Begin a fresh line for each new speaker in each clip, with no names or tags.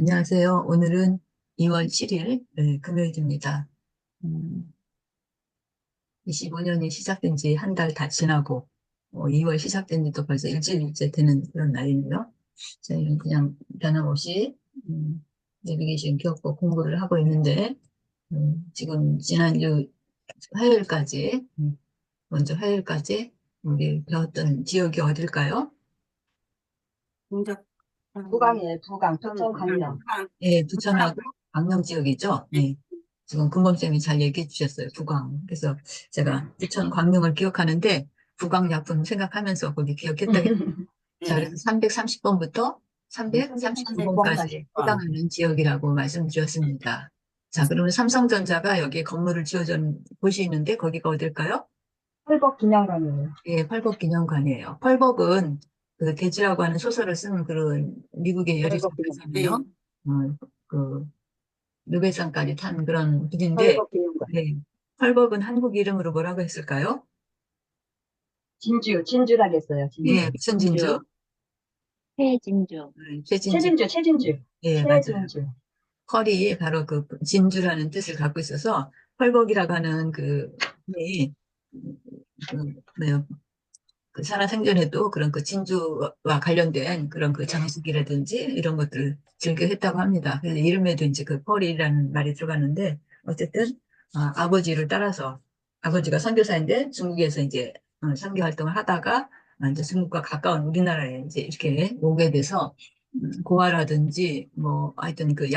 안녕하세요. 오늘은 2월 7일 금요일입니다. 25년이 시작된 지 한 달 다 지나고 2월 시작된 지도 벌써 일주일째 되는 그런 날이네요. 저희는 그냥 변함없이 내비게이션 겪고 공부를 하고 있는데 지금 지난주 화요일까지 먼저 화요일까지 우리 배웠던 지역이 어딜까요?
동작,
부강이에요, 부강. 부천 강명.
예, 부천하고 광명 지역이죠. 네. 지금 금범쌤이 잘 얘기해 주셨어요. 부광. 그래서 제가 부천 광명을 기억하는데 부광약품 생각하면서 거기 기억했다고. 자, 그래서 330번부터 339번까지
339번까지.
해당하는 지역이라고 말씀드렸습니다. 자, 그러면 삼성전자가 여기에 건물을 지어준 곳이 있는데 거기가 어딜까요?
헐벅 기념관이에요.
예, 펄벅기념관이에요. 펄벅은 그 대지라고 하는 소설을 쓴 그런 미국의
헐벅
여리작가잖아요.
네.
그 노벨상까지 탄 그런 분인데,
헐벅 기념관.
네. 펄벅은 한국 이름으로 뭐라고 했을까요?
진주라겠어요, 진주.
예, 무슨 진주?
해진주.
최진주.
최진주.
예, 맞아요.
최진주.
펄이 바로 그 진주라는 뜻을 갖고 있어서 펄벅이라고 하는 그 분이 뭐요? 그 살아생전에도 그런 그 진주와 관련된 그런 그 장식이라든지 이런 것들을 즐겨 했다고 합니다. 그래서 이름에도 이제 그 펄이라는 말이 들어가는데 어쨌든 아버지를 따라서 아버지가 선교사인데 중국에서 이제 선교 활동을 하다가 이제 중국과 가까운 우리나라에 이제 이렇게 오게 돼서 고아라든지 뭐 하여튼 그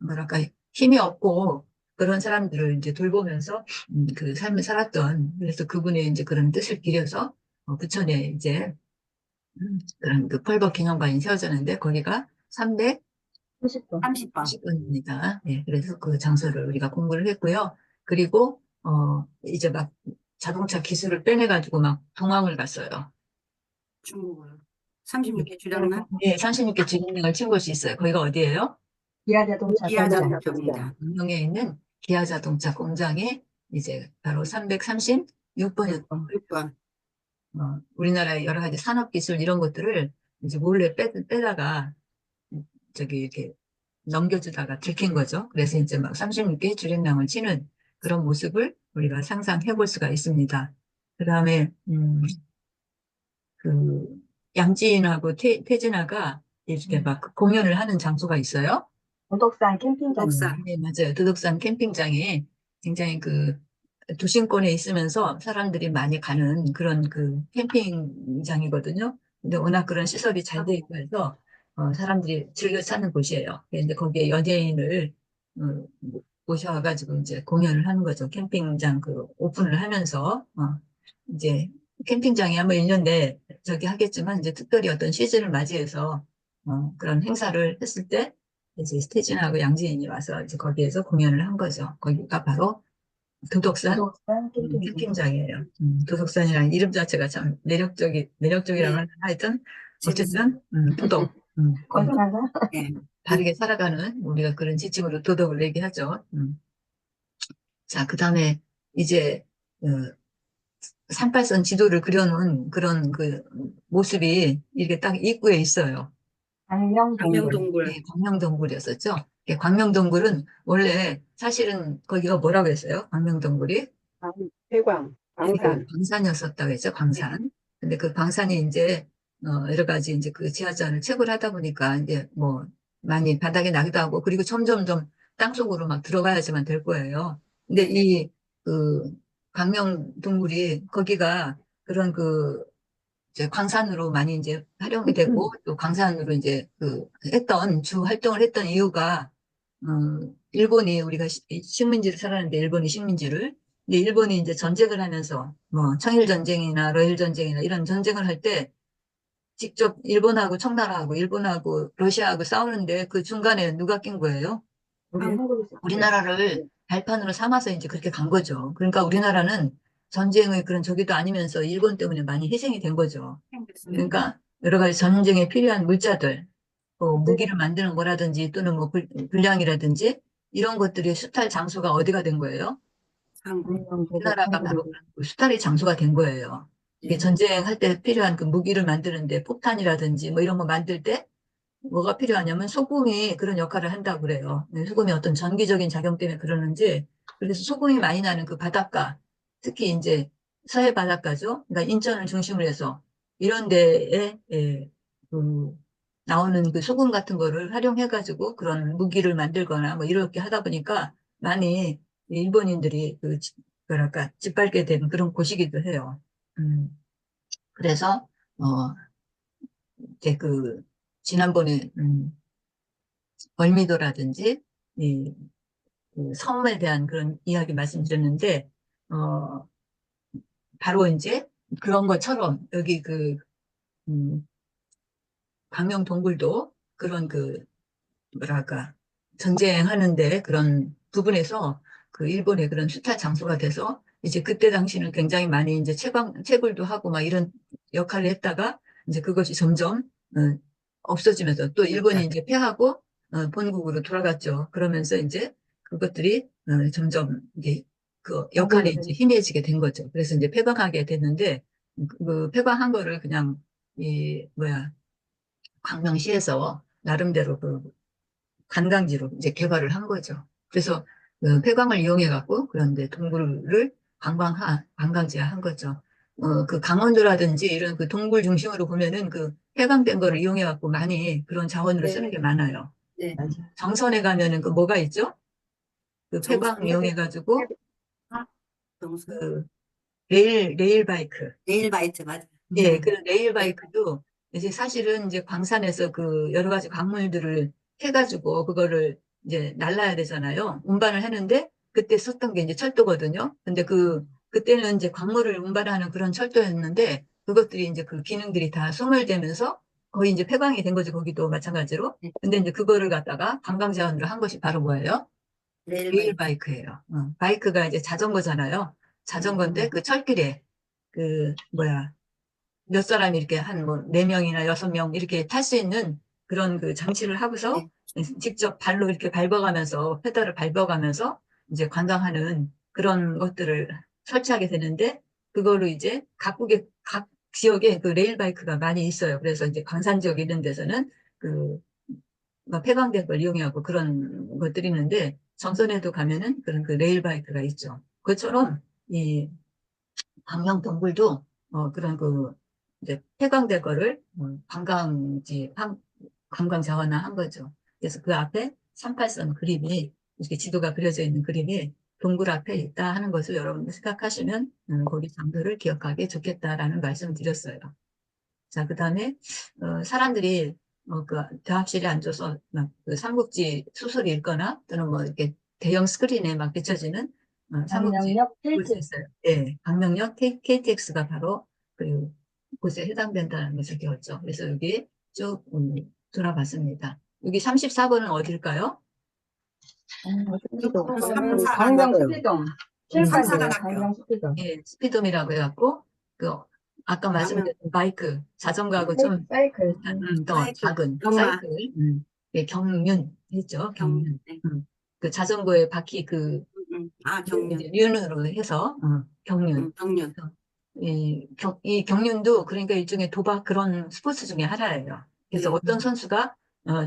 뭐랄까 힘이 없고 그런 사람들을 이제 돌보면서 그 삶을 살았던 그래서 그분의 이제 그런 뜻을 기려서 부천에 이제 그런 그 펄벅 기념관이 세워졌는데 거기가
30분.
30번.
310번입니다. 네, 그래서 그 장소를 우리가 공부를 했고요. 그리고 이제 막 자동차 기술을 빼내가지고 막 동항을 갔어요.
중국어요. 36개 주량난
네, 36개 주민등을 친 곳이 있어요. 거기가 어디예요?
기아자동차
기아
공장.
자동차입니다.
광명에 있는 기아 자동차 공장에 이제 바로 336번이었던
6번.
우리나라의 여러 가지 산업기술 이런 것들을 이제 몰래 빼다가 저기 이렇게 넘겨주다가 들킨 거죠. 그래서 이제 막 36개 주랭랑을 치는 그런 모습을 우리가 상상해 볼 수가 있습니다. 그 다음에, 그, 양지인하고 태진아가 이렇게 막 공연을 하는 장소가 있어요.
도덕산 캠핑장이에요.
독산.
네, 맞아요. 도덕산 캠핑장에 굉장히 그 도심권에 있으면서 사람들이 많이 가는 그런 그 캠핑장이거든요. 근데 워낙 그런 시설이 잘 돼 있고 해서 사람들이 즐겨 찾는 곳이에요. 근데 거기에 연예인을 어, 모셔가지고 이제 공연을 하는 거죠. 캠핑장 그 오픈을 하면서 이제 캠핑장이 아마 1년 내 저기 하겠지만 이제 특별히 어떤 시즌을 맞이해서 그런 행사를 했을 때 이제 스테이진하고 양지인이 와서 이제 거기에서 공연을 한 거죠. 거기가 바로 도덕산
도덕산 캠핑장.
캠핑장이에요. 도덕산이라는 이름 자체가 참 매력적이라고
네.
하나 하여튼
재밌어요.
어쨌든 도덕
건강하다.
네.
바르게 살아가는 우리가 그런 지침으로 도덕을 얘기하죠. 자, 그다음에 이제 어, 38선 지도를 그려놓은 그런 그 모습이 이렇게 딱 입구에 있어요.
광명동굴.
광명동굴.
네, 광명동굴이었었죠. 광명동굴은 원래 사실은 거기가 뭐라고 했어요? 광명동굴이?
회광.
네,
광산.
광산이었었다고 했죠,
네.
광산. 근데 그 광산이 이제, 여러 가지 이제 그 지하자를 채굴 하다 보니까 이제 뭐 많이 바닥에 나기도 하고, 그리고 점점점 땅속으로 막 들어가야지만 될 거예요. 근데
네.
그, 광명동굴이 거기가 그런 이제 광산으로 많이 이제 활용이 되고, 또 광산으로 이제 주 활동을 했던 이유가, 일본이 우리가 식민지를 살았는데 일본이 식민지를 근데 일본이 이제 전쟁을 하면서 뭐 청일 전쟁이나 러일 전쟁이나 이런 전쟁을 할 때 직접 일본하고 청나라하고 일본하고 러시아하고 싸우는데 그 중간에 누가 낀 거예요?
우리
한국.
한국에서.
우리나라를 발판으로 삼아서 이제 그렇게 간 거죠. 그러니까 우리나라는 전쟁의 그런 적이도 아니면서 일본 때문에 많이 희생이 된 거죠.
생겼어요.
그러니까 여러 가지 전쟁에 필요한 물자들, 뭐 무기를 만드는 거라든지 또는 뭐 불량이라든지 이런 것들이 수탈 장소가 어디가 된 거예요?
한국.
우리나라가 바로 그 수탈의 장소가 된 거예요. 이게
네.
전쟁할 때 필요한 그 무기를 만드는데 폭탄이라든지 뭐 이런 거 만들 때 뭐가 필요하냐면 소금이 그런 역할을 한다고 그래요. 소금이 어떤 전기적인 작용 때문에 그러는지, 그래서 소금이 많이 나는 그 바닷가, 특히 이제 서해 바닷가죠. 그러니까 인천을 중심으로 해서 이런 데에 그 나오는 그 소금 같은 거를 활용해가지고 그런 무기를 만들거나 뭐 이렇게 하다 보니까 많이 일본인들이 뭐랄까 짓밟게 된 그런 곳이기도 해요. 그래서 이제 지난번에 월미도라든지 그 섬에 대한 그런 이야기 말씀드렸는데 어, 바로 이제 그런 것처럼 여기 음, 광명 동굴도 그런 뭐랄까 전쟁하는데 그런 부분에서 그 일본의 그런 수탈 장소가 돼서 이제 그때 당시는 굉장히 많이 이제 채굴도 하고 막 이런 역할을 했다가 이제 그것이 점점 없어지면서 또 일본이 이제 패하고 본국으로 돌아갔죠. 그러면서 이제 그것들이 점점 이제 그 역할이 이제 희미해지게 된 거죠. 그래서 이제 폐광하게 됐는데 그 폐광한 거를 그냥 이 뭐야 광명시에서 나름대로 관광지로 이제 개발을 한 거죠. 그래서 그 폐광을 이용해 갖고 그런데 동굴을 관광지화 한 거죠. 그 강원도라든지 이런 그 동굴 중심으로 보면은 그 폐광된 거를 이용해 갖고 많이 그런 자원으로 쓰는 게 많아요.
네.
정선에 가면은 그 뭐가 있죠? 그 폐광 이용해 가지고
정선.
그 레일 바이크.
네일바이트 맞아.
예, 그 레일 바이크도 이제 사실은 이제 광산에서 그 여러 가지 광물들을 해가지고 그거를 이제 날라야 되잖아요. 운반을 하는데 그때 썼던 게 이제 철도거든요. 근데 그때는 이제 광물을 운반하는 그런 철도였는데 그것들이 이제 그 기능들이 다 소멸되면서 거의 이제 폐광이 된 거죠. 거기도 마찬가지로.
네.
근데 이제 그거를 갖다가 관광 자원으로 한 것이 바로 뭐예요? 레일
네일바이트.
바이크예요. 바이크가 이제 자전거잖아요. 자전거인데 그 철길에 뭐야. 몇 사람이 이렇게 한 뭐, 네 명이나 여섯 명 이렇게 탈 수 있는 그런 그 장치를 하고서
네.
직접 발로 이렇게 밟아가면서, 페달을 밟아가면서 이제 관광하는 그런 것들을 설치하게 되는데, 그거를 이제 각 지역에 그 레일바이크가 많이 있어요. 그래서 이제 광산 지역 이런 데서는 뭐 폐광된 걸 이용해갖고 그런 것들이 있는데, 정선에도 가면은 그런 그 레일바이크가 있죠. 그것처럼 이 광명 동굴도 그런 이제 폐광될 거를 관광 자원화한 거죠. 그래서 그 앞에 38선 그림이 이렇게 지도가 그려져 있는 그림이 동굴 앞에 있다 하는 것을 여러분 생각하시면 거기 장소를 기억하기 좋겠다라는 말씀을 드렸어요. 자, 그다음에 사람들이 대합실에 앉아서 막그 삼국지 소설을 읽거나 또는 뭐 이렇게 대형 스크린에 막 비춰지는 삼국지
강명역
볼수
필지.
있어요. 예, 광명역 KTX가 바로 그 곳에 해당된다는 것을 배웠죠. 그래서 여기 쭉 돌아봤습니다. 여기 34번은 어딜까요?
강명 스피돔. 칠판이에요.
삼사관학교.
강명 스피돔.
예, 스피돔이라고 해갖고 그 아까 말씀드렸던 바이크, 자전거하고 좀
사이클.
더
사이클,
작은
경마.
사이클, 예, 경륜 했죠. 경륜.
네.
그 자전거에 바퀴
아, 경륜.
이제 륜으로 해서 경륜.
경륜.
이 경륜도 그러니까 일종의 도박 그런 스포츠 중에 하나예요. 그래서
네.
어떤 선수가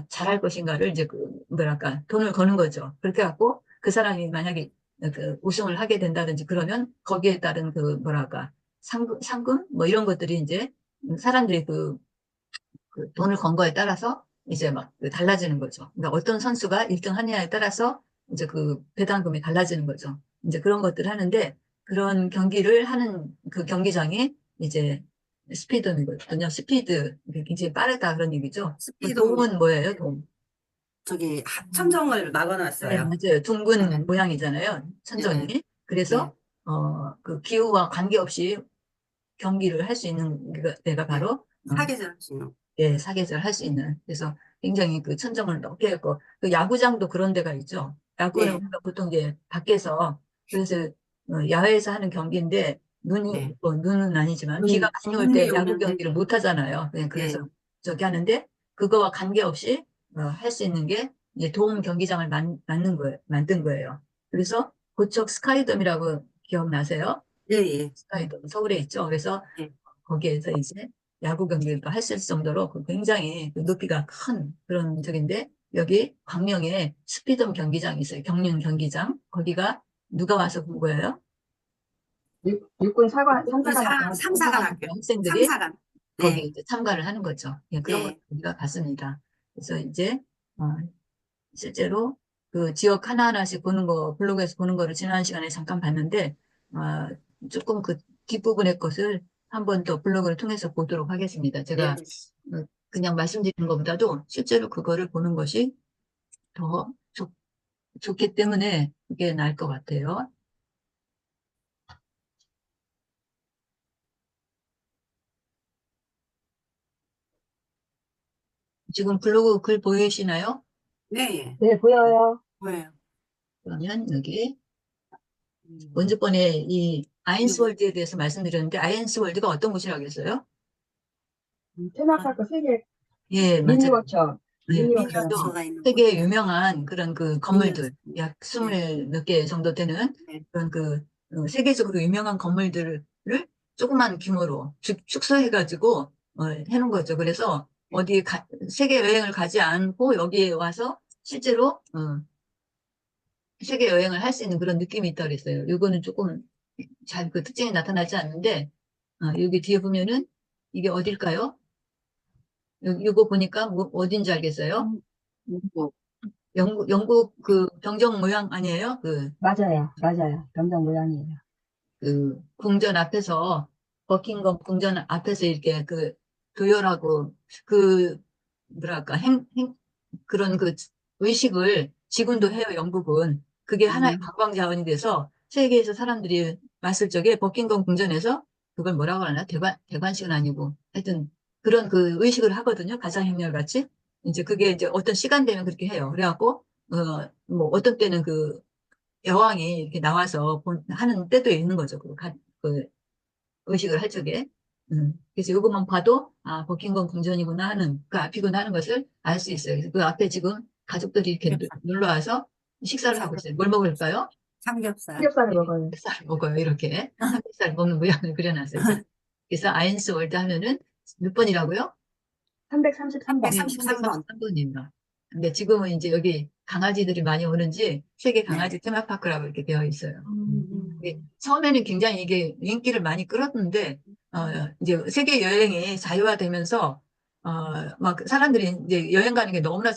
잘할 것인가를 이제 뭐랄까 돈을 거는 거죠. 그렇게 갖고 그 사람이 만약에 우승을 하게 된다든지 그러면 거기에 따른 뭐랄까 상금 뭐 이런 것들이 이제 사람들이 그 돈을 건 거에 따라서 이제 막그 달라지는 거죠. 그러니까 어떤 선수가 1등 하느냐에 따라서 이제 그 배당금이 달라지는 거죠. 이제 그런 것들을 하는데 그런 경기를 하는 그 경기장이 이제 스피드거든요. 스피드. 이게 굉장히 빠르다 그런 얘기죠. 그
스피드
돔은 뭐예요, 돔?
저기 천정을
네,
막아놨어요.
맞아요. 둥근 모양이잖아요.
네.
천정이.
네.
그래서, 그 기후와 관계없이 경기를 할 수 있는 데가
네.
바로
사계절 하시는.
예, 사계절 할 수 있는. 그래서 굉장히 그 천정을 높게 했고, 그 야구장도 그런 데가 있죠. 야구는
네.
우리가 보통 이제 밖에서, 그래서 야외에서 하는 경기인데,
네.
눈은 아니지만, 비가 많이 올
눈이
때 야구
오면 네.
경기를 못 하잖아요.
네.
그래서 저기 하는데, 그거와 관계없이 할 수 있는 게 이제 도움 경기장을 만든 거예요. 그래서 고척 스카이돔이라고 기억나세요?
네. 예.
스카이돔, 서울에 있죠. 그래서
네.
거기에서 이제 야구 경기도 했을 정도로 그 굉장히 그 높이가 큰 그런 적인데 여기 광명에 스피드홈 경기장이 있어요. 경륜 경기장. 거기가 누가 와서 본 거예요?
육군 삼사관
삼사관 학교.
학생들이
삼사관.
거기에
네.
이제 참가를 하는 거죠. 예, 그런 걸
네.
우리가 봤습니다. 그래서 이제 실제로 그 지역 하나하나씩 보는 거, 블로그에서 보는 거를 지난 시간에 잠깐 봤는데, 조금 그 뒷부분의 것을 한 번 더 블로그를 통해서 보도록 하겠습니다. 제가
네.
그냥 말씀드리는 것보다도 실제로 그거를 보는 것이 더 좋기 때문에 그게 나을 것 같아요. 지금 블로그 글 보이시나요?
네.
네, 보여요.
뭐예요?
그러면 여기
음.
먼저 번에 이 아인스월드에 대해서 말씀드렸는데 아인스월드가 어떤 곳이라고 했어요?
테마파크 세계
예, 맞아요.
미니워처.
네,
미니워처.
미니어처가 있는
세계
곳이요.
유명한 그런 그 건물들, 약
네.
20 몇 개 정도 되는
네.
그런 그 세계적으로 유명한 건물들을 조그만 규모로 축소해가지고 해놓은 거죠. 그래서 어디 세계 여행을 가지 않고 여기에 와서 실제로 세계 여행을 할 수 있는 그런 느낌이 있다고 그랬어요. 요거는 조금 잘 그 특징이 나타나지 않는데 여기 뒤에 보면은 이게 어딜까요? 요거 보니까 어딘지 알겠어요?
영국.
영국 그 병정 모양 아니에요?
맞아요. 병정 모양이에요.
그 궁전 앞에서 버킹엄 궁전 앞에서 이렇게 그 도열하고 그 뭐랄까 그런 그 의식을 지금도 해요. 영국은 그게 하나의 관광 자원이 돼서 세계에서 사람들이 왔을 적에 버킹엄 궁전에서 그걸 뭐라고 하나 대관식은 아니고 하여튼 그런 그 의식을 하거든요. 가상행렬 같이 이제 그게 이제 어떤 시간 되면 그렇게 해요. 그래갖고 뭐 어떤 때는 그 여왕이 이렇게 나와서 하는 때도 있는 거죠. 그 의식을 할 적에. 그래서 이것만 봐도, 버킹엄 궁전이구나 하는, 그 앞이구나 하는 것을 알 수 있어요. 그래서 그 앞에 지금 가족들이 이렇게 놀러 와서 식사를 하고 있어요. 뭘 먹을까요?
삼겹살.
삼겹살을 먹어요.
쌀을 먹어요. 이렇게. 삼겹살 먹는 모양을 그려놨어요. 자, 그래서 아인스 월드 하면은 몇 번이라고요?
333번.
333번.
3번입니다. 근데 지금은 이제 여기 강아지들이 많이 오는지 세계 강아지 테마파크라고 이렇게 되어 있어요. 처음에는 굉장히 이게 인기를 많이 끌었는데, 이제 세계 여행이 자유화되면서, 막 사람들이 이제 여행 가는 게 너무나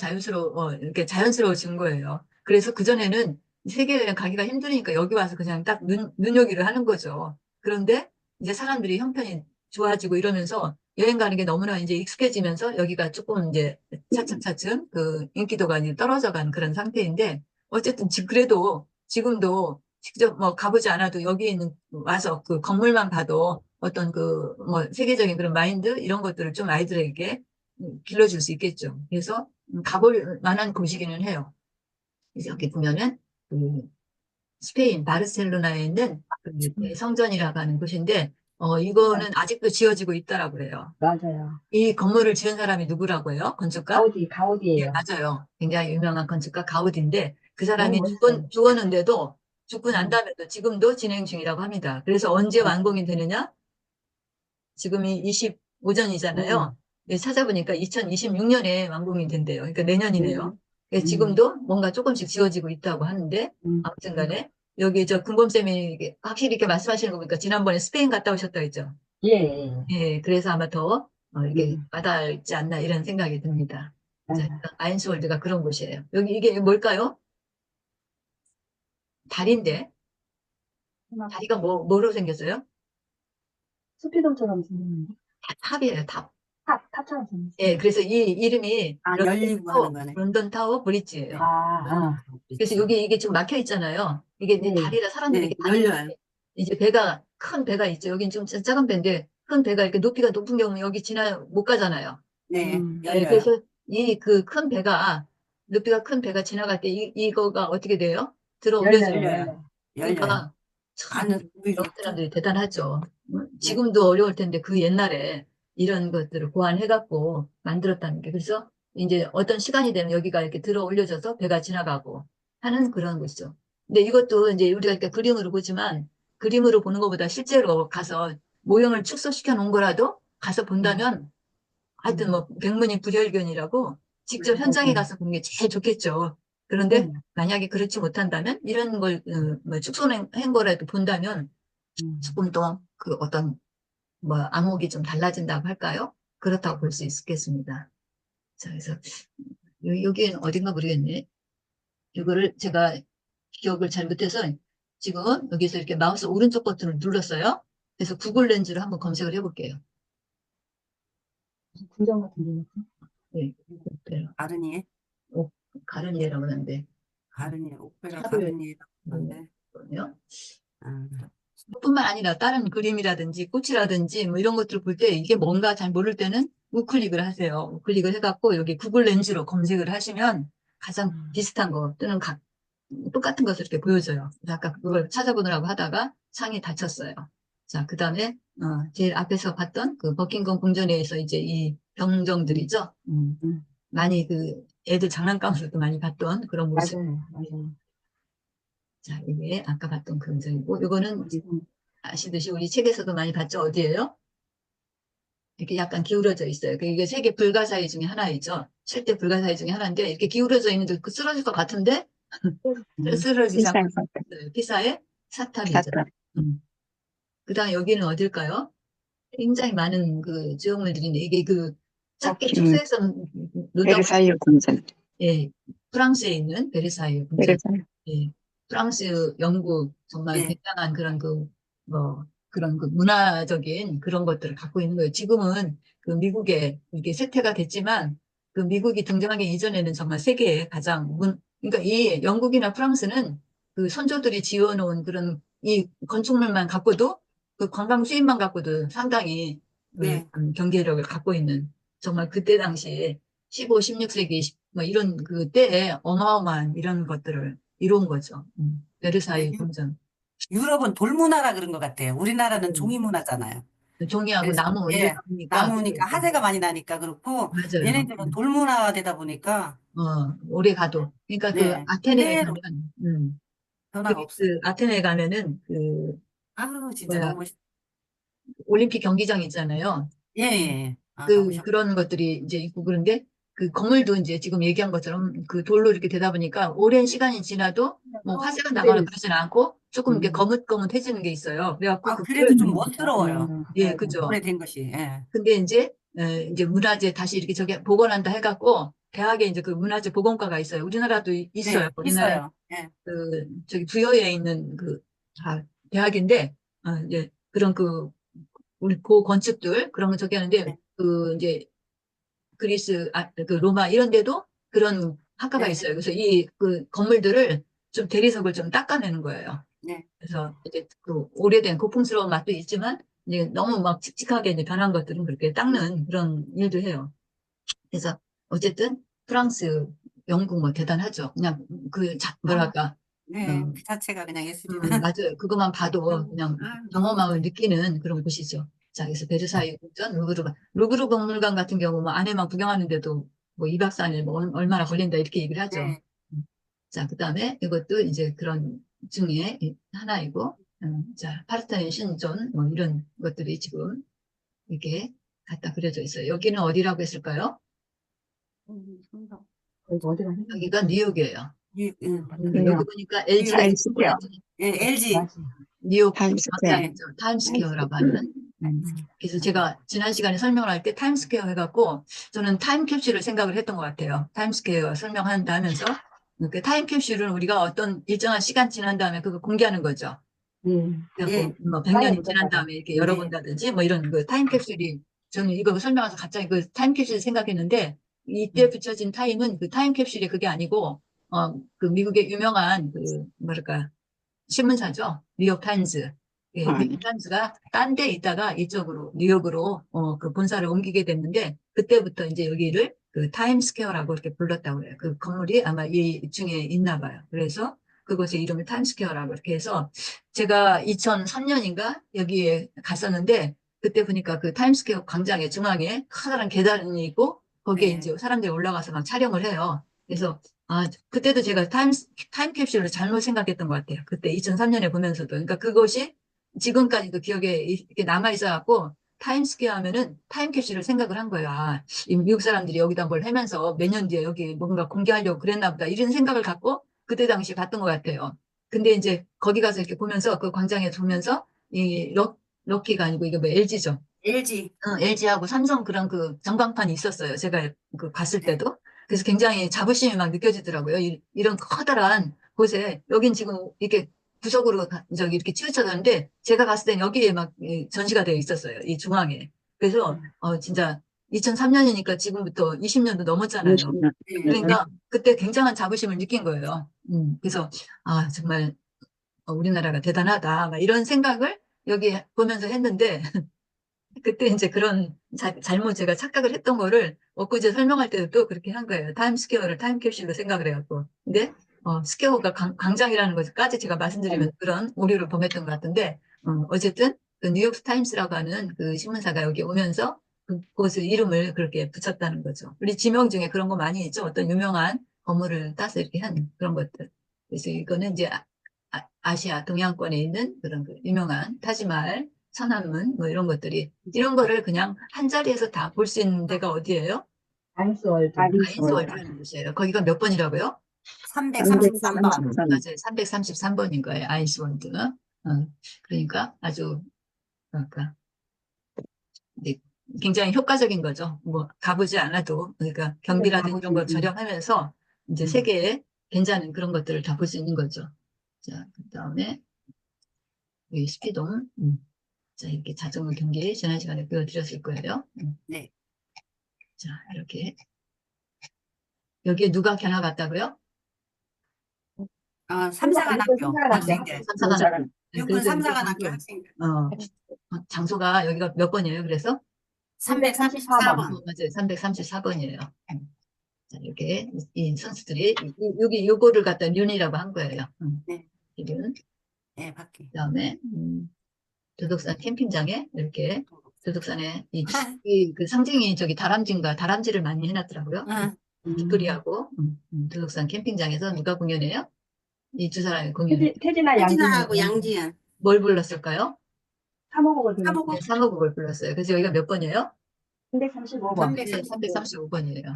이렇게 자연스러워진 거예요. 그래서 그전에는 세계 여행 가기가 힘드니까 여기 와서 그냥 딱 눈요기를 하는 거죠. 그런데 이제 사람들이 형편이 좋아지고 이러면서 여행 가는 게 너무나 이제 익숙해지면서 여기가 조금 이제 차츰차츰 그 인기도가 이제 떨어져 간 그런 상태인데, 어쨌든 그래도 지금도 직접 뭐 가보지 않아도 여기 있는 와서 그 건물만 봐도 어떤 그 뭐 세계적인 그런 마인드 이런 것들을 좀 아이들에게 길러줄 수 있겠죠. 그래서 가볼 만한 곳이기는 해요. 그래서 여기 보면은 그 스페인 바르셀로나에 있는 그 대성전이라고 하는 곳인데 이거는 아직도 지어지고 있다라고 그래요.
맞아요.
이 건물을 지은 사람이 누구라고 해요? 건축가? 예,
가우디예요.
맞아요. 굉장히 유명한 건축가 가우디인데 그
너무
사람이
멋있어요.
죽었는데도 죽고 난 다음에도 지금도 진행 중이라고 합니다. 그래서 언제 완공이 되느냐? 지금이 25전이잖아요. 찾아보니까 2026년에 완공이 된대요. 그러니까 내년이네요. 그래서 지금도 뭔가 조금씩 지어지고 있다고 하는데 아무튼 간에 여기 저 금범쌤이 확실히 이렇게 말씀하시는 거 보니까 지난번에 스페인 갔다 오셨다 했죠.
예.
예, 그래서 아마 더 이렇게 와닿지 않나 이런 생각이 듭니다. 자, 아인스월드가 그런 곳이에요. 여기 이게 뭘까요? 달인데 다리가 뭐로 생겼어요?
스피드처럼 생겼는데.
탑이에요, 탑.
탑처럼 생겼어요.
예, 그래서 이 이름이
열리고 하는 거네.
런던 타워 브릿지예요. 그래서
그렇죠.
이게 지금 막혀 있잖아요. 이게 이제 다리라 사람들이
네,
이렇게 다니는데
열려요.
이제 큰 배가 있죠. 여긴 좀 작은 배인데 큰 배가 이렇게 높이가 높은 경우는 여기 못 가잖아요.
네,
네,
열려요.
그래서 그 큰 배가 높이가 큰 배가 지나갈 때 이거가 어떻게 돼요? 들어 올려져요.
열려요.
그러니까 참
많은
이런 사람들이 대단하죠. 지금도 어려울 텐데 그 옛날에 이런 것들을 고안해갖고 만들었다는 게 그래서 이제 어떤 시간이 되면 여기가 이렇게 들어 올려져서 배가 지나가고 하는 그런 것이죠. 근데 이것도 이제 우리가 이렇게 그림으로 보지만 그림으로 보는 것보다 실제로 가서 모형을 축소시켜 놓은 거라도 가서 본다면 하여튼 뭐 백문이 불여일견이라고 직접 현장에 가서 보는 게 제일 좋겠죠. 그런데 만약에 그렇지 못한다면 이런 걸 뭐 축소한 거라도 본다면 조금 더 그 어떤 뭐 안목이 좀 달라진다고 할까요? 그렇다고 볼 수 있겠습니다. 자, 그래서 여기는 어딘가 모르겠네. 이거를 제가 기억을 잘 못해서 지금 여기서 이렇게 마우스 오른쪽 버튼을 눌렀어요. 그래서 구글 렌즈로 한번 검색을 해볼게요.
궁전 같은 데.
네, 네.
가르니에?
가른이라고 하는데
가르니에, 옥배가
샵을
가르니에라고 하는데.
그러네요.
아,
뿐만 아니라 다른 그림이라든지 꽃이라든지 뭐 이런 것들을 볼 때 이게 뭔가 잘 모를 때는 우클릭을 하세요. 우클릭을 해갖고 여기 구글 렌즈로 검색을 하시면 가장 비슷한 거 또는 똑같은 것을 이렇게 보여줘요. 그래서 아까 그걸 찾아보느라고 하다가 창이 닫혔어요. 자, 그 다음에 제일 앞에서 봤던 그 버킹엄 궁전에서 이제 이 병정들이죠. 많이 그 애들 장난감으로도 많이 봤던 그런 모습.
맞아요.
자, 이게 아까 봤던 궁전이고 이거는 아시듯이 우리 책에서도 많이 봤죠. 어디예요? 이렇게 약간 기울어져 있어요. 이게 세계 불가사의 중에 하나이죠. 7대 불가사의 중에 하나인데 이렇게 기울어져 있는데 그 쓰러질 것 같은데 쓰러지지 않고 있어요. 피사의 사탑이죠. 그다음 여기는 어딜까요? 굉장히 많은 그 지역물들인데 이게 그 작게 축소해서 놓다
베르사유 궁전.
예, 프랑스에 있는 베르사유 궁전.
베르사유.
예, 프랑스, 영국 정말
예.
굉장한 그런 그런 그 문화적인 그런 것들을 갖고 있는 거예요. 지금은 그 미국에 이게 쇠퇴가 됐지만 그 미국이 등장하기 이전에는 정말 세계의 가장 그러니까 이 영국이나 프랑스는 그 선조들이 지어놓은 그런 이 건축물만 갖고도 그 관광 수입만 갖고도 상당히
네.
경제력을 갖고 있는 정말 그때 당시에 15, 16세기 뭐 이런 그 때에 어마어마한 이런 것들을 이룬 거죠. 베르사유
네.
궁전.
유럽은 돌문화라 그런 것 같아요. 우리나라는 종이문화잖아요.
종이하고
그래서,
나무
예,
이러니까
나무니까 하재가 많이 나니까 그렇고,
맞아요.
얘네들은 돌문화가 되다 보니까,
오래 가도. 그러니까 그
네,
아테네에
그대로
가면,
변화가 없어요.
그리스 아테네에 가면은 그
아우, 진짜
뭐야
너무 멋있,
올림픽 경기장 있잖아요.
예, 예, 예. 아, 가보셨,
그런 것들이 이제 있고 그런데 그 건물도 이제 지금 얘기한 것처럼 그 돌로 이렇게 되다 보니까 오랜 시간이 지나도 뭐 화재가 나거나 그러지는 않고 조금 이렇게 거뭇거뭇해지는 게 있어요. 그래갖고
아,
그거를
그래도 좀 멋스러워요.
예, 그죠.
오래된 것이, 예.
근데 이제 문화재 다시 이렇게 저기 복원한다 해갖고 대학에 이제 그 문화재 복원과가 있어요. 우리나라도 있어요.
네,
우리나라에
있어요. 예.
그 저기 부여에 있는 대학인데 이제 그런 우리 고 건축들 그런 거 저기 하는데
네,
그 이제 그리스 그 로마 이런 데도 그런 학과가
네,
있어요. 그래서 이 그 건물들을 좀 대리석을 좀 닦아내는 거예요.
네.
그래서 이제 그 오래된 고풍스러운 맛도 있지만 이제 너무 막 칙칙하게 이제 변한 것들은 그렇게 닦는 그런 일도 해요. 그래서 어쨌든 프랑스, 영국 뭐 대단하죠. 그냥
아,
뭐랄까
네,
어,
그 자체가 그냥 예술이다.
맞아요. 그것만 봐도 그냥
너무
경험함을
멋있어요.
느끼는 그런 곳이죠. 자, 그래서 베르사유 궁전, 루브르 박물관 같은 경우 뭐 안에만 구경하는데도 뭐 2박 4일 뭐 얼마나 걸린다 이렇게 얘기를 하죠.
네,
자, 그다음에 이것도 이제 그런 중에 하나이고, 자, 파르테논 신전 뭐 이런 것들이 지금 이렇게 갖다 그려져 있어요. 여기는 어디라고 했을까요?
성성.
거기 어디 가냐?
여기가 뉴욕이에요. 여기
뉴욕.
보니까 LG가
타임스퀘어.
예, LG.
뉴욕
타임스퀘어.
타임스퀘어라고 하는. 그래서 제가 지난 시간에 설명을 할 때 타임스퀘어 해갖고 저는 타임캡슐을 생각을 했던 것 같아요. 타임스퀘어 설명한다 하면서 그 타임캡슐은 우리가 어떤 일정한 시간 지난 다음에 그거 공개하는 거죠. 그래갖고
예,
뭐 100년이 지난
묻었다가.
다음에 이렇게 열어본다든지 뭐 이런 그 타임캡슐이 저는 이거 설명해서 갑자기 그 타임캡슐 생각했는데 이때 붙여진 타임은 그 타임캡슐이 그게 아니고 그 미국의 유명한 그 뭐랄까 신문사죠. 뉴욕 타임즈. 예, 뉴욕 타임즈가 딴 데 있다가 이쪽으로 뉴욕으로 그 본사를 옮기게 됐는데 그때부터 이제 여기를 그 타임스퀘어라고 이렇게 불렀다고 해요. 그 건물이 아마 이 중에 있나 봐요. 그래서 그곳의 이름을 타임스퀘어라고 이렇게 해서 제가 2003년인가 여기에 갔었는데 그때 보니까 그 타임스퀘어 광장의 중앙에 커다란 계단이 있고 거기에
네.
이제 사람들이 올라가서 막 촬영을 해요. 그래서 그때도 제가 타임캡슐을 잘못 생각했던 것 같아요. 그때 2003년에 보면서도. 그러니까 그것이 지금까지도 기억에 이렇게 남아있어갖고, 타임스퀘어 하면은 타임캡슐을 생각을 한 거예요. 아, 이 미국 사람들이 여기다 뭘 하면서 몇 년 뒤에 여기 뭔가 공개하려고 그랬나 보다. 이런 생각을 갖고 그때 당시 봤던 것 같아요. 근데 이제 거기 가서 이렇게 보면서 그 광장에 보면서 이 럭키가 아니고 이게 뭐 LG죠.
LG.
LG하고 삼성 그런 그 전광판이 있었어요. 제가 그 봤을 때도. 그래서 굉장히 자부심이 막 느껴지더라고요. 이런 커다란 곳에, 여긴 지금 이렇게 구석으로 저기 이렇게 치우쳐졌는데, 제가 갔을 땐 여기에 막 전시가 되어 있었어요. 이 중앙에. 그래서, 진짜 2003년이니까 지금부터 20년도 넘었잖아요.
네.
그러니까 그때 굉장한 자부심을 느낀 거예요. 그래서, 아, 정말 우리나라가 대단하다. 막 이런 생각을 여기 보면서 했는데, 그때 이제 그런 잘못 제가 착각을 했던 거를 엊그제 설명할 때도 또 그렇게 한 거예요. 타임스퀘어를 타임캡슐로 생각을 해갖고. 근데, 스퀘어가 광장이라는 것까지 제가 말씀드리면 그런 오류를 범했던 것 같은데, 어쨌든 그 뉴욕 타임스라고 하는 그 신문사가 여기 오면서 그곳의 이름을 그렇게 붙였다는 거죠. 우리 지명 중에 그런 거 많이 있죠. 어떤 유명한 건물을 따서 이렇게 한 그런 것들. 그래서 이거는 이제 아시아 동양권에 있는 그런 그 유명한 타지마할, 천안문 뭐 이런 것들이, 이런 거를 그냥 한 자리에서 다 볼 수 있는 데가 어디예요?
아이스월드.
아인스월드라는 곳이에요. 거기가 몇 번이라고요?
333번.
맞아요. 333번인 거예요. 아인스월드. 그러니까 아주 뭐랄까, 네, 굉장히 효과적인 거죠. 뭐 가보지 않아도, 그러니까 경비라든지 이런 걸 절약하면서 이제 세계에 괜찮은 그런 것들을 다 볼 수 있는 거죠. 자, 그다음에 여기 스피동. 자, 이렇게 자전거 경기 지난 시간에 보여드렸을 거예요.
네.
자, 이렇게. 여기에 누가 견학 갔다고요?
삼사관학교 학생들.
삼사관.
육군 삼사관학교 학생들.
장소가 여기가 몇 번이에요? 그래서?
334번.
맞아요. 334번이에요. 자, 이렇게 이 선수들이 여기 요거를 갖다 륜이라고 한 거예요.
네.
이륜.
네, 밖에.
그다음에 도덕산 캠핑장에 이렇게 도덕산에 그 상징이 저기 다람쥐를 많이 해놨더라고요. 뒷거리하고 도덕산 캠핑장에서 누가 공연해요? 이 두 사람이 공연해요.
태진아
태진아하고 양지연.
뭘 불렀을까요?
사모곡을 불렀어요.
사모곡.
네, 사모곡을 불렀어요. 그래서 여기가 몇 번이에요?
335번.
335번이에요.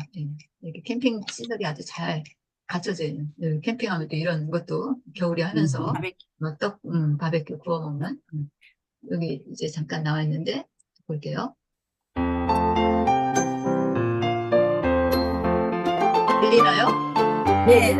이렇게 캠핑 시설이 아주 잘 갖춰져 있는. 캠핑하면 또 이런 것도 겨울에 하면서
바베큐.
막 바베큐 구워 먹는. 여기 이제 잠깐 나와 있는데 볼게요. 들리나요?
네.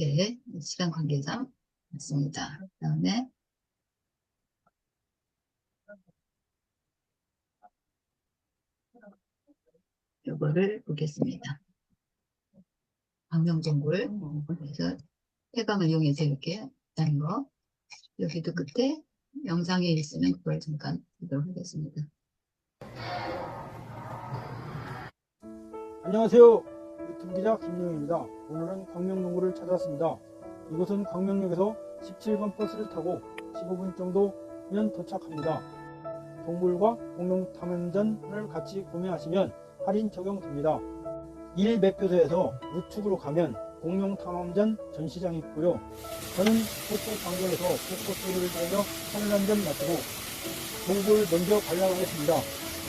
네, 시간 관계상 맞습니다. 그다음에 요거를 보겠습니다. 방명동굴. 그래서 태광을 이용해서 이렇게 하는 거. 여기도 끝에 영상이 있으면 그걸 잠깐 보도록 하겠습니다.
안녕하세요. 유튜브 기자 김용입니다. 오늘은 광명동굴을 찾아왔습니다. 이곳은 광명역에서 17번 버스를 타고 15분 정도면 도착합니다. 동굴과 공룡 탐험전을 같이 구매하시면 할인 적용됩니다. 1매표소에서 우측으로 가면 공룡 탐험전 전시장이 있고요. 저는 포토 광고에서 포토를 보며 하늘 한 점 마치고 동굴 먼저 관람하겠습니다.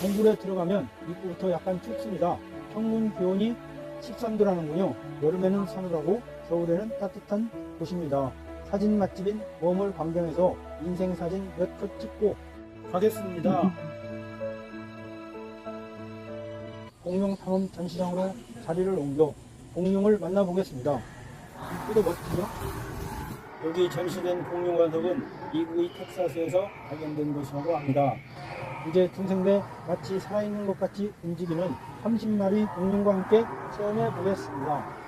동굴에 들어가면 입구부터 약간 춥습니다. 평균 기온이 13도라는군요. 여름에는 서늘하고 겨울에는 따뜻한 곳입니다. 사진 맛집인 웜을 광장에서 인생사진 몇 컷 찍고 가겠습니다. 공룡 탐험 전시장으로 자리를 옮겨 공룡을 만나보겠습니다. 이쁘도 멋지죠? 여기 전시된 공룡 관석은 미국의 텍사스에서 발견된 것이라고 합니다. 이제 중생대 마치 살아있는 것 같이 움직이는 30마리 공룡과 함께 체험해 보겠습니다.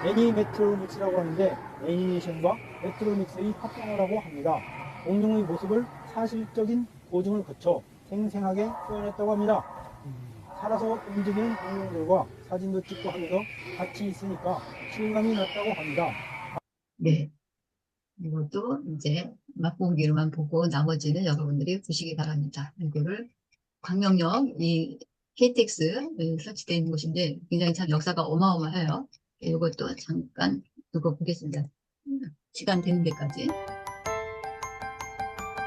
애니메트로닉스라고 하는데 애니메이션과 메트로닉스의 합성어라고 합니다. 공룡의 모습을 사실적인 고증을 거쳐 생생하게 표현했다고 합니다. 살아서 움직이는 공룡들과 사진도 찍고 하면서 같이 있으니까 실감이 났다고 합니다.
네. 이것도 이제 맛보기로만 보고 나머지는 여러분들이 보시기 바랍니다. 이거를 광명역 이 KTX 설치되어 있는 곳인데 굉장히 참 역사가 어마어마해요. 이것도 잠깐 두고 보겠습니다. 시간 되는 데까지.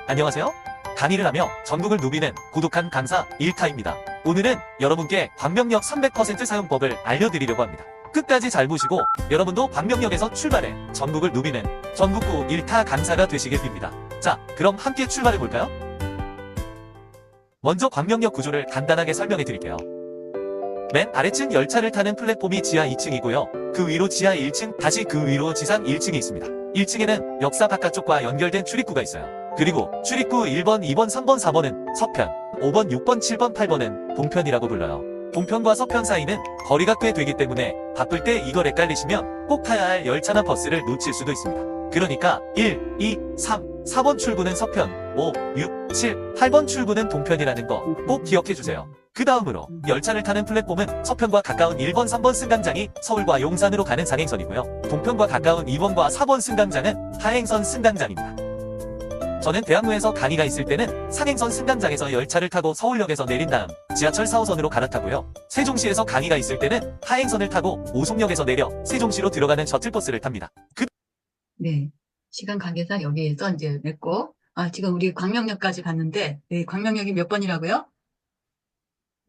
안녕하세요. 강의를 하며 전국을 누비는 고독한 강사 일타입니다. 오늘은 여러분께 광명역 300% 사용법을 알려드리려고 합니다. 끝까지 잘 보시고 여러분도 광명역에서 출발해 전국을 누비는 전국구 일타 강사가 되시길 빕니다. 자, 그럼 함께 출발해 볼까요? 먼저 광명역 구조를 간단하게 설명해 드릴게요. 맨 아래층 열차를 타는 플랫폼이 지하 2층이고요. 그 위로 지하 1층, 다시 그 위로 지상 1층이 있습니다. 1층에는 역사 바깥쪽과 연결된 출입구가 있어요. 그리고 출입구 1번, 2번, 3번, 4번은 서편, 5번, 6번, 7번, 8번은 동편이라고 불러요. 동편과 서편 사이는 거리가 꽤 되기 때문에 바쁠 때 이걸 헷갈리시면 꼭 타야 할 열차나 버스를 놓칠 수도 있습니다. 그러니까 1, 2, 3, 4번 출구는 서편, 5, 6, 7, 8번 출구는 동편이라는 거 꼭 기억해주세요. 그 다음으로 열차를 타는 플랫폼은 서편과 가까운 1번, 3번 승강장이 서울과 용산으로 가는 상행선이고요. 동편과 가까운 2번과 4번 승강장은 하행선 승강장입니다. 저는 대학로에서 강의가 있을 때는 상행선 승강장에서 열차를 타고 서울역에서 내린 다음 지하철 4호선으로 갈아타고요. 세종시에서 강의가 있을 때는 하행선을 타고 오송역에서 내려 세종시로 들어가는 셔틀버스를 탑니다.
네. 시간 관계상 여기에서 이제 맺고, 지금 우리 광명역까지 갔는데, 광명역이 몇 번이라고요?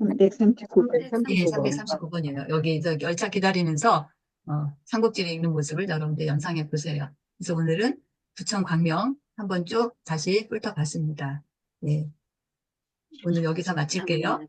339번.
예, 339번이에요. 여기 열차 기다리면서, 삼국지에 있는 모습을 여러분들 연상해 보세요. 그래서 오늘은 부천 광명 한번 쭉 다시 훑어봤습니다. 네. 오늘 여기서 마칠게요.